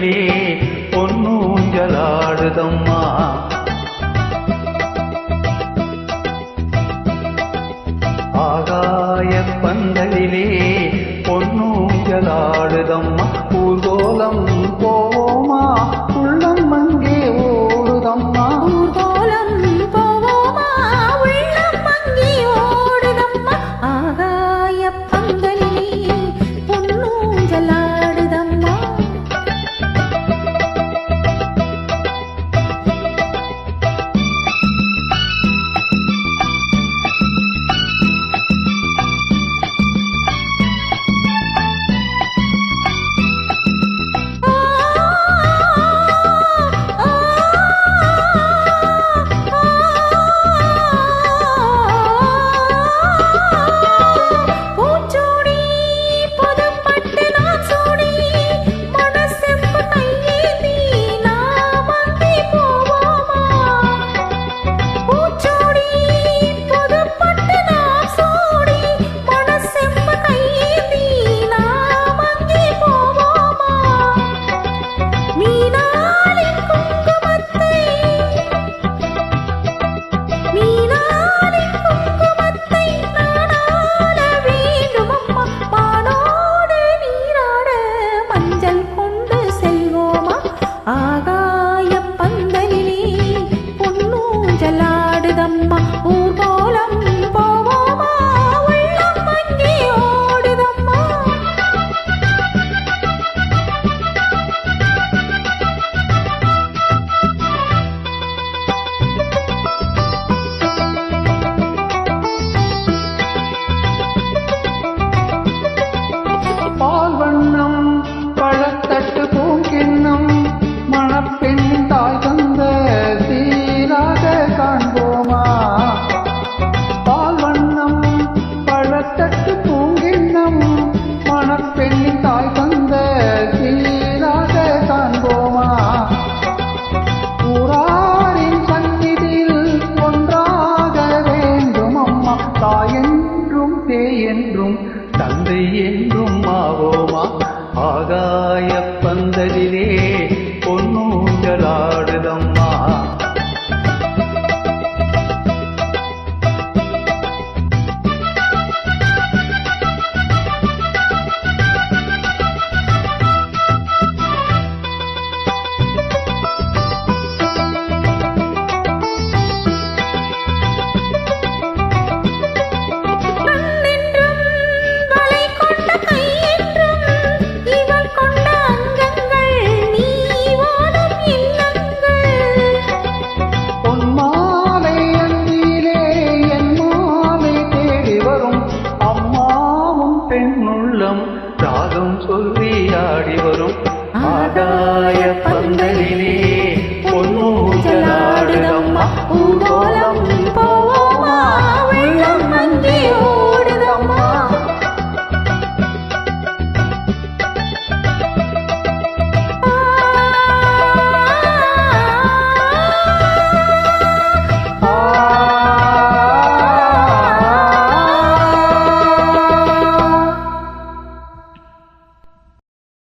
பந்தலிலே பொன்னூஞ்சலாடுதம்மா. ஆகாய பந்தலிலே பொன்னூஞ்சலாடுதம்மா. ஊர்கோலம் போவோமா உள்ளம் அங்கே ஓடுதம்மா. ஊர்கோலம் போவோமா உள்ளம் அங்கே ஓடுதம்மா. ஆகாய பந்தலிலே பொன்னூஞ்சலாடுதம்மா. ஆகாய பந்தலிலே பொன்னூஞ்சலாடுதம்மா. ஊர்கோலம் போவோமா உள்ளம் அங்கே ஓடுதம்மா. பால் வண்ணம் பழத்தட்டு பூங்கிண்ணம் மணப்பெண்ணின் தாய் தந்த சீராக காண்போமா. பால் வண்ணம் பழத்தட்டு பூங்கிண்ணம் மணப்பெண்ணின் தாய் தந்த சீராக காண்போமா. ஊராரின் சந்நிதியில் ஒன்றாக வேண்டும் அம்மா. தாயென்றும் தேயென்றும் தந்தை என்றும் ஆவோமா. ஆகாய